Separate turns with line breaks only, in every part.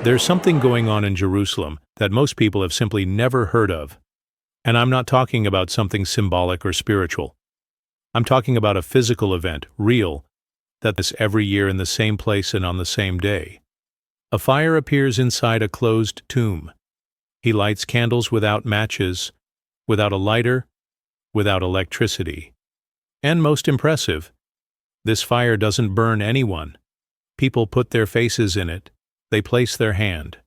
There's something going on in Jerusalem that most people have simply never heard of. And I'm not talking about something symbolic or spiritual. I'm talking about a physical event, real, that is every year in the same place and on the same day. A fire appears inside a closed tomb. He lights candles without matches, without a lighter, without electricity. And most impressive, this fire doesn't burn anyone. People put their faces in it. They place their hand,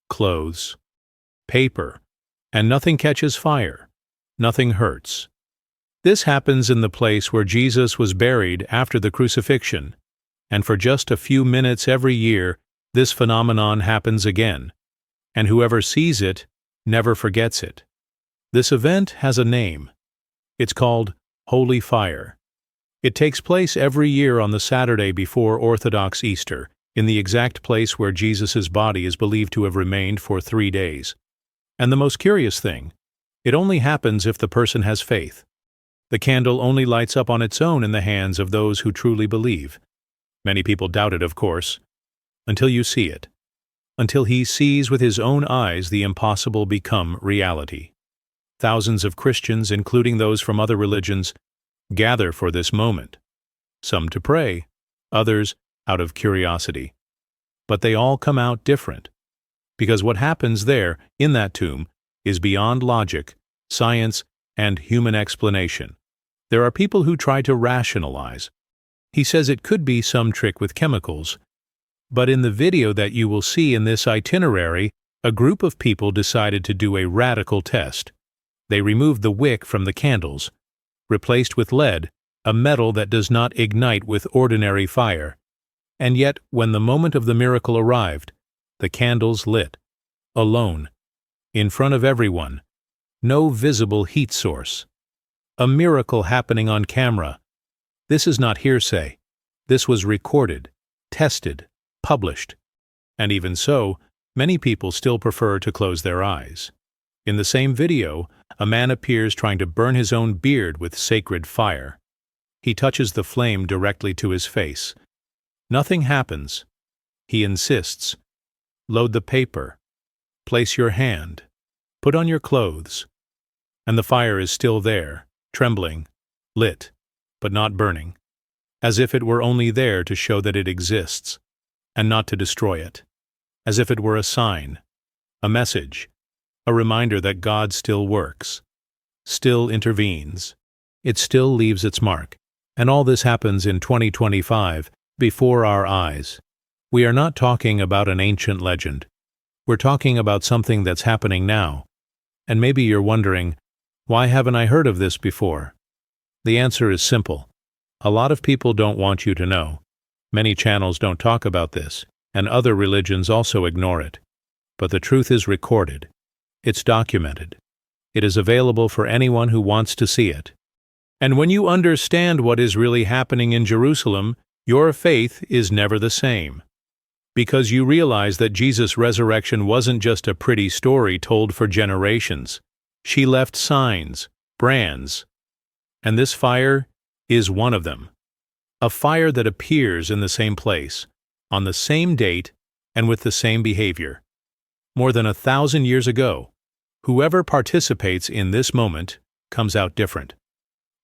clothes, paper, and nothing catches fire. Nothing hurts. This happens in the place where Jesus was buried after the crucifixion, and for just a few minutes every year, this phenomenon happens again, and whoever sees it never forgets it. This event has a name. It's called Holy Fire. It takes place every year on the Saturday before Orthodox Easter, in the exact place where Jesus' body is believed to have remained for 3 days. And the most curious thing, it only happens if the person has faith. The candle only lights up on its own in the hands of those who truly believe. Many people doubt it, of course, until you see it. Until he sees with his own eyes the impossible become reality. Thousands of Christians, including those from other religions, gather for this moment. Some to pray, others out of curiosity. But they all come out different. Because what happens there, in that tomb, is beyond logic, science, and human explanation. There are people who try to rationalize. He says it could be some trick with chemicals. But in the video that you will see in this itinerary, a group of people decided to do a radical test. They removed the wick from the candles, replaced with lead, a metal that does not ignite with ordinary fire. And yet, when the moment of the miracle arrived, the candles lit, alone, in front of everyone, no visible heat source. A miracle happening on camera. This is not hearsay. This was recorded, tested, published. And even so, many people still prefer to close their eyes. In the same video, a man appears trying to burn his own beard with sacred fire. He touches the flame directly to his face. Nothing happens. He insists. Load the paper. Place your hand. Put on your clothes. And the fire is still there, trembling, lit, but not burning, as if it were only there to show that it exists, and not to destroy it, as if it were a sign, a message, a reminder that God still works, still intervenes. It still leaves its mark. And all this happens in 2025, before our eyes. We are not talking about an ancient legend. We're talking about something that's happening now. And maybe you're wondering, why haven't I heard of this before? The answer is simple. A lot of people don't want you to know. Many channels don't talk about this, and other religions also ignore it. But the truth is recorded. It's documented. It is available for anyone who wants to see it. And when you understand what is really happening in Jerusalem, your faith is never the same. Because you realize that Jesus' resurrection wasn't just a pretty story told for generations. She left signs, brands. And this fire is one of them. A fire that appears in the same place, on the same date, and with the same behavior. More than 1,000 years ago, whoever participates in this moment comes out different.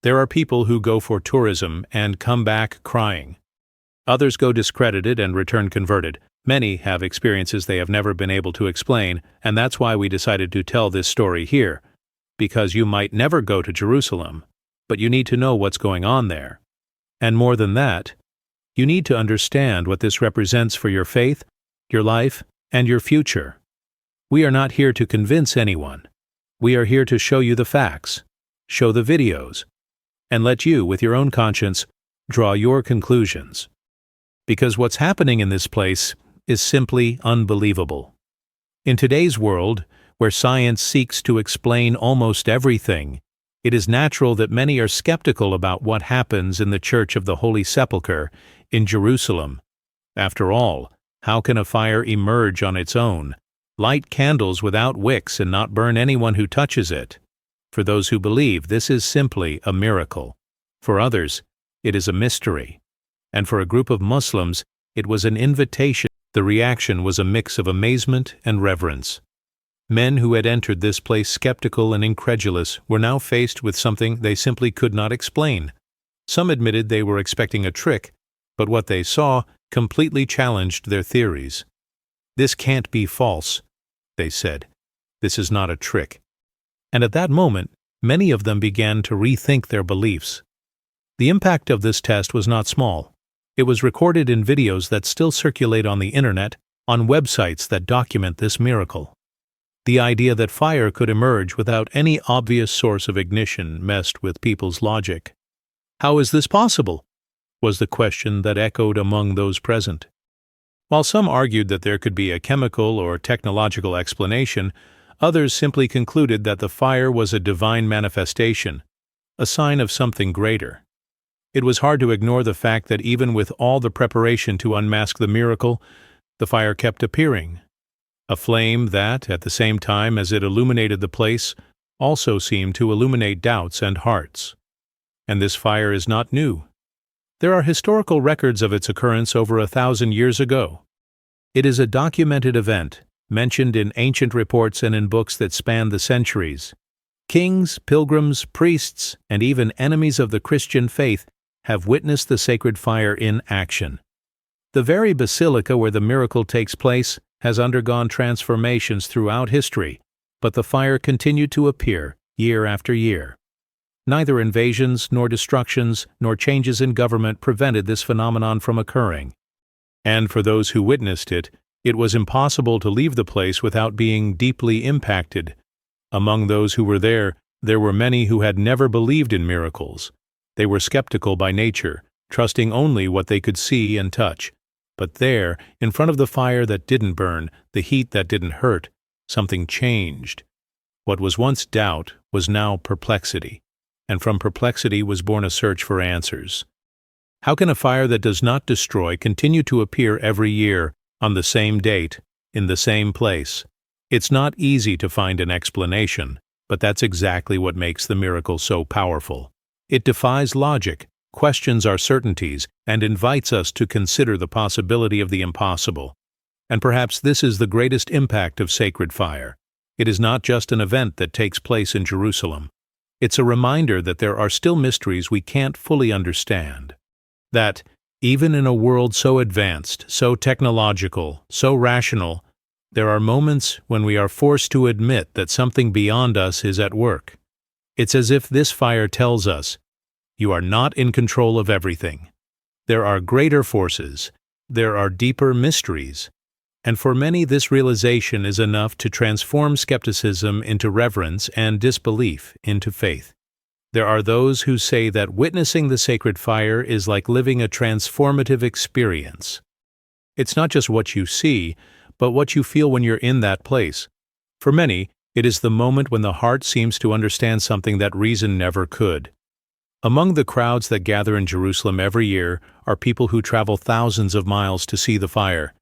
There are people who go for tourism and come back crying. Others go discredited and return converted. Many have experiences they have never been able to explain, and that's why we decided to tell this story here. Because you might never go to Jerusalem, but you need to know what's going on there. And more than that, you need to understand what this represents for your faith, your life, and your future. We are not here to convince anyone. We are here to show you the facts, show the videos, and let you, with your own conscience, draw your conclusions. Because what's happening in this place is simply unbelievable. In today's world, where science seeks to explain almost everything, it is natural that many are skeptical about what happens in the Church of the Holy Sepulchre in Jerusalem. After all, how can a fire emerge on its own, light candles without wicks and not burn anyone who touches it? For those who believe, this is simply a miracle. For others, it is a mystery. And for a group of Muslims, it was an invitation. The reaction was a mix of amazement and reverence. Men who had entered this place skeptical and incredulous were now faced with something they simply could not explain. Some admitted they were expecting a trick, but what they saw completely challenged their theories. "This can't be false," they said. "This is not a trick." And at that moment, many of them began to rethink their beliefs. The impact of this test was not small. It was recorded in videos that still circulate on the internet, on websites that document this miracle. The idea that fire could emerge without any obvious source of ignition messed with people's logic. "How is this possible?" was the question that echoed among those present. While some argued that there could be a chemical or technological explanation, others simply concluded that the fire was a divine manifestation, a sign of something greater. It was hard to ignore the fact that even with all the preparation to unmask the miracle, the fire kept appearing. A flame that, at the same time as it illuminated the place, also seemed to illuminate doubts and hearts. And this fire is not new. There are historical records of its occurrence over 1,000 years ago. It is a documented event, mentioned in ancient reports and in books that span the centuries. Kings, pilgrims, priests, and even enemies of the Christian faith have witnessed the sacred fire in action. The very basilica where the miracle takes place has undergone transformations throughout history, but the fire continued to appear year after year. Neither invasions, nor destructions, nor changes in government prevented this phenomenon from occurring. And for those who witnessed it, it was impossible to leave the place without being deeply impacted. Among those who were there were many who had never believed in miracles. They were skeptical by nature, trusting only what they could see and touch. But there, in front of the fire that didn't burn, the heat that didn't hurt, something changed. What was once doubt was now perplexity, and from perplexity was born a search for answers. How can a fire that does not destroy continue to appear every year, on the same date, in the same place? It's not easy to find an explanation, but that's exactly what makes the miracle so powerful. It defies logic, questions our certainties, and invites us to consider the possibility of the impossible. And perhaps this is the greatest impact of sacred fire. It is not just an event that takes place in Jerusalem. It's a reminder that there are still mysteries we can't fully understand. That, even in a world so advanced, so technological, so rational, there are moments when we are forced to admit that something beyond us is at work. It's as if this fire tells us, you are not in control of everything. There are greater forces. There are deeper mysteries. And for many, this realization is enough to transform skepticism into reverence and disbelief into faith. There are those who say that witnessing the sacred fire is like living a transformative experience. It's not just what you see, but what you feel when you're in that place. For many, it is the moment when the heart seems to understand something that reason never could. Among the crowds that gather in Jerusalem every year are people who travel thousands of miles to see the fire.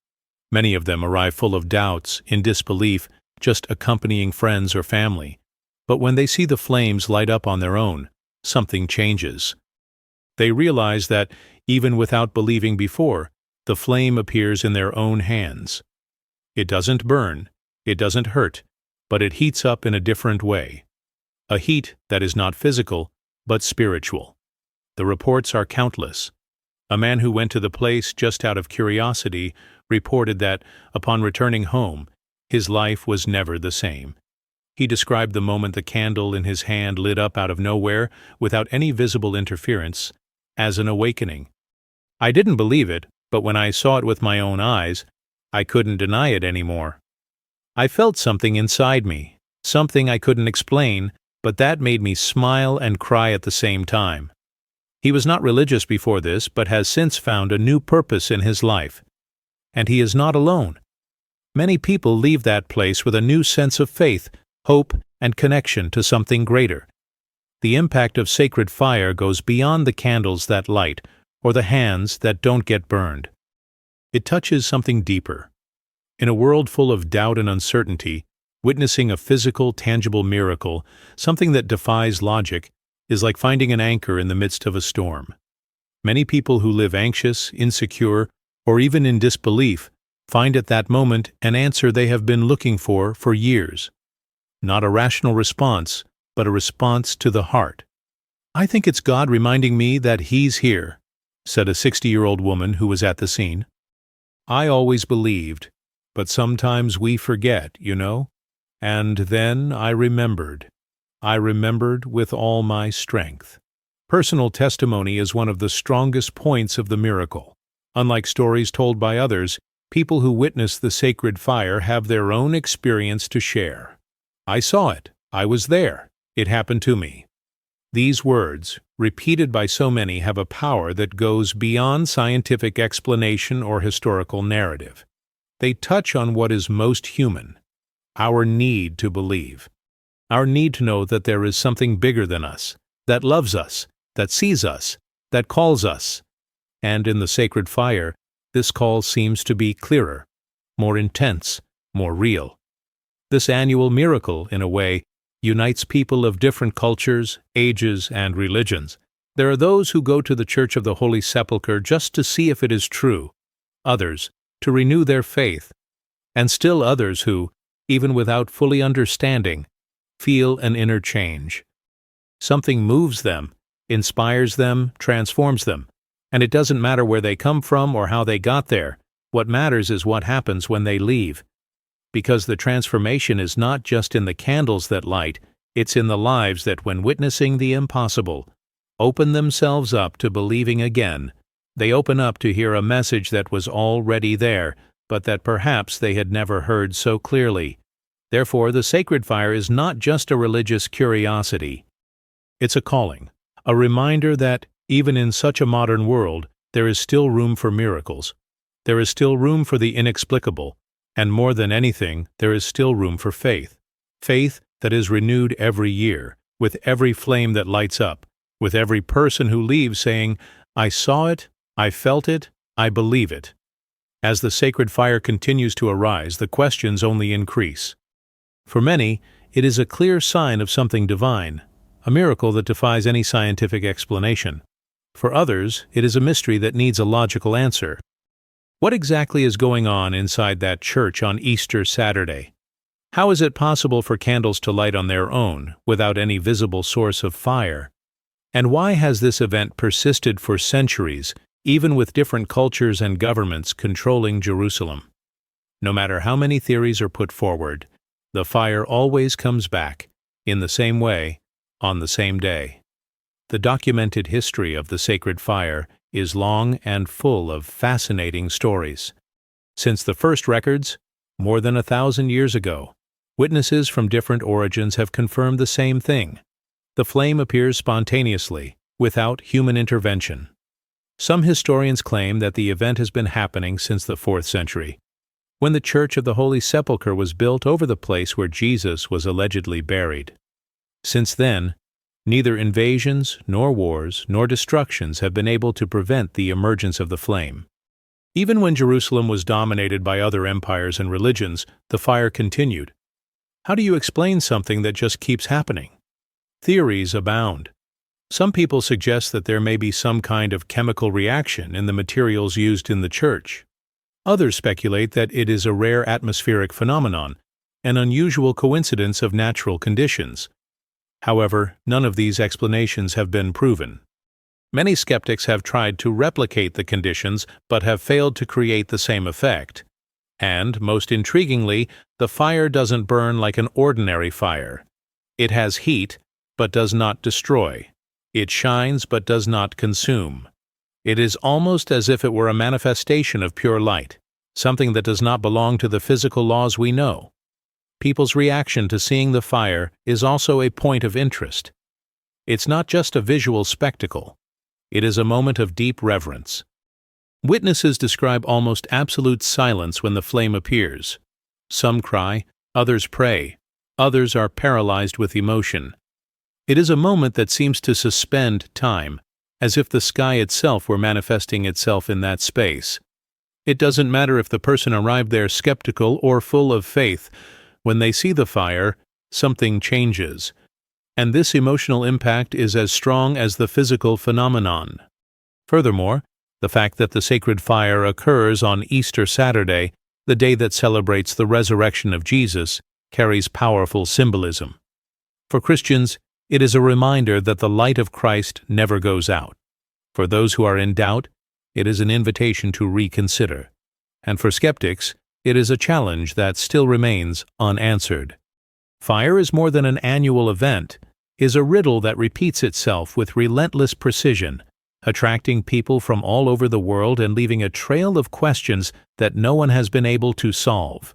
Many of them arrive full of doubts, in disbelief, just accompanying friends or family. But when they see the flames light up on their own, something changes. They realize that, even without believing before, the flame appears in their own hands. It doesn't burn, it doesn't hurt, but it heats up in a different way. A heat that is not physical, but spiritual. The reports are countless. A man who went to the place just out of curiosity reported that, upon returning home, his life was never the same. He described the moment the candle in his hand lit up out of nowhere, without any visible interference, as an awakening. "I didn't believe it, but when I saw it with my own eyes, I couldn't deny it anymore. I felt something inside me, something I couldn't explain, but that made me smile and cry at the same time." He was not religious before this, but has since found a new purpose in his life. And he is not alone. Many people leave that place with a new sense of faith, hope, and connection to something greater. The impact of sacred fire goes beyond the candles that light, or the hands that don't get burned. It touches something deeper. In a world full of doubt and uncertainty, witnessing a physical, tangible miracle, something that defies logic, is like finding an anchor in the midst of a storm. Many people who live anxious, insecure, or even in disbelief find at that moment an answer they have been looking for years. Not a rational response, but a response to the heart. "I think it's God reminding me that He's here," said a 60-year-old woman who was at the scene. "I always believed, but sometimes we forget, you know. And then I remembered. I remembered with all my strength." Personal testimony is one of the strongest points of the miracle. Unlike stories told by others, people who witness the sacred fire have their own experience to share. "I saw it. I was there. It happened to me." These words, repeated by so many, have a power that goes beyond scientific explanation or historical narrative. They touch on what is most human: our need to believe, our need to know that there is something bigger than us, that loves us, that sees us, that calls us. And in the sacred fire, this call seems to be clearer, more intense, more real. This annual miracle, in a way, unites people of different cultures, ages, and religions. There are those who go to the Church of the Holy Sepulchre just to see if it is true, others to renew their faith, and still others who, even without fully understanding, feel an inner change. Something moves them, inspires them, transforms them, and it doesn't matter where they come from or how they got there. What matters is what happens when they leave. Because the transformation is not just in the candles that light, it's in the lives that, when witnessing the impossible, open themselves up to believing again. They open up to hear a message that was already there, but that perhaps they had never heard so clearly. Therefore, the sacred fire is not just a religious curiosity. It's a calling, a reminder that, even in such a modern world, there is still room for miracles. There is still room for the inexplicable. And more than anything, there is still room for faith. Faith that is renewed every year, with every flame that lights up, with every person who leaves saying, "I saw it, I felt it, I believe it." As the sacred fire continues to arise, the questions only increase. For many, it is a clear sign of something divine, a miracle that defies any scientific explanation. For others, it is a mystery that needs a logical answer. What exactly is going on inside that church on Easter Saturday? How is it possible for candles to light on their own, without any visible source of fire? And why has this event persisted for centuries, even with different cultures and governments controlling Jerusalem? No matter how many theories are put forward, the fire always comes back, in the same way, on the same day. The documented history of the sacred fire is long and full of fascinating stories. Since the first records, more than 1,000 years ago, witnesses from different origins have confirmed the same thing. The flame appears spontaneously, without human intervention. Some historians claim that the event has been happening since the 4th century, when the Church of the Holy Sepulchre was built over the place where Jesus was allegedly buried. Since then, neither invasions, nor wars, nor destructions have been able to prevent the emergence of the flame. Even when Jerusalem was dominated by other empires and religions, the fire continued. How do you explain something that just keeps happening? Theories abound. Some people suggest that there may be some kind of chemical reaction in the materials used in the church. Others speculate that it is a rare atmospheric phenomenon, an unusual coincidence of natural conditions. However, none of these explanations have been proven. Many skeptics have tried to replicate the conditions but have failed to create the same effect. And, most intriguingly, the fire doesn't burn like an ordinary fire. It has heat, but does not destroy. It shines, but does not consume. It is almost as if it were a manifestation of pure light, something that does not belong to the physical laws we know. People's reaction to seeing the fire is also a point of interest. It's not just a visual spectacle. It is a moment of deep reverence. Witnesses describe almost absolute silence when the flame appears. Some cry, others pray, others are paralyzed with emotion. It is a moment that seems to suspend time, as if the sky itself were manifesting itself in that space. It doesn't matter if the person arrived there skeptical or full of faith. When they see the fire, something changes, and this emotional impact is as strong as the physical phenomenon. Furthermore, the fact that the sacred fire occurs on Easter Saturday the day that celebrates the resurrection of Jesus, carries powerful symbolism. For Christians, it is a reminder that the light of Christ never goes out. For those who are in doubt, it is an invitation to reconsider. And for skeptics, it is a challenge that still remains unanswered. Fire is more than an annual event, is a riddle that repeats itself with relentless precision, attracting people from all over the world and leaving a trail of questions that no one has been able to solve.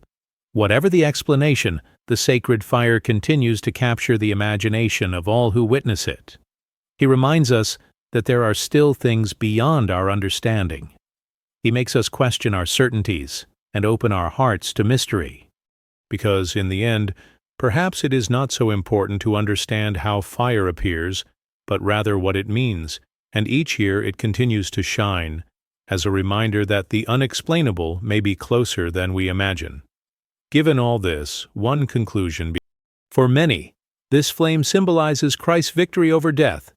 Whatever the explanation, the sacred fire continues to capture the imagination of all who witness it. He reminds us that there are still things beyond our understanding. He makes us question our certainties and open our hearts to mystery. Because, in the end, perhaps it is not so important to understand how fire appears, but rather what it means, and each year it continues to shine, as a reminder that the unexplainable may be closer than we imagine. Given all this, one conclusion: for many, this flame symbolizes Christ's victory over death,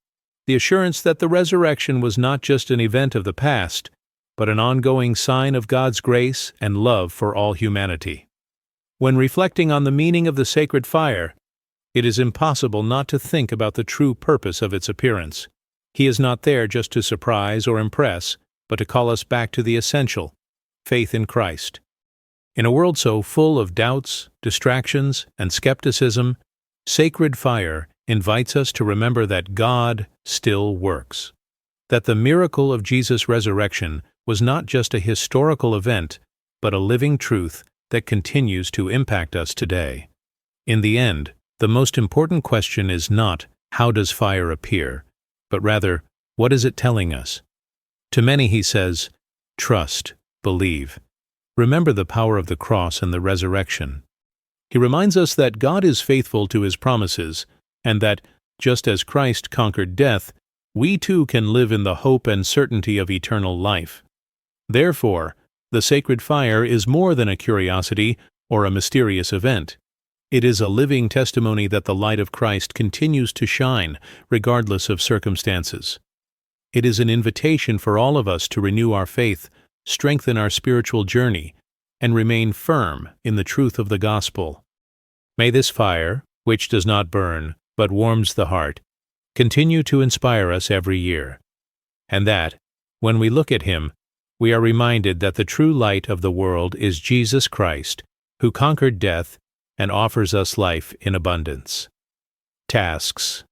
the assurance that the resurrection was not just an event of the past, but an ongoing sign of God's grace and love for all humanity. When reflecting on the meaning of the sacred fire, it is impossible not to think about the true purpose of its appearance. He is not there just to surprise or impress, but to call us back to the essential: faith in Christ. In a world so full of doubts, distractions, and skepticism, sacred fire invites us to remember that God still works. That the miracle of Jesus' resurrection was not just a historical event, but a living truth that continues to impact us today. In the end, the most important question is not, how does fire appear, but rather, what is it telling us? To many he says, trust, believe. Remember the power of the cross and the resurrection. He reminds us that God is faithful to his promises, and that, just as Christ conquered death, we too can live in the hope and certainty of eternal life. Therefore, the sacred fire is more than a curiosity or a mysterious event. It is a living testimony that the light of Christ continues to shine, regardless of circumstances. It is an invitation for all of us to renew our faith, strengthen our spiritual journey, and remain firm in the truth of the gospel. May this fire, which does not burn, but warms the heart, continue to inspire us every year, and that, when we look at him, we are reminded that the true light of the world is Jesus Christ, who conquered death and offers us life in abundance. Tasks.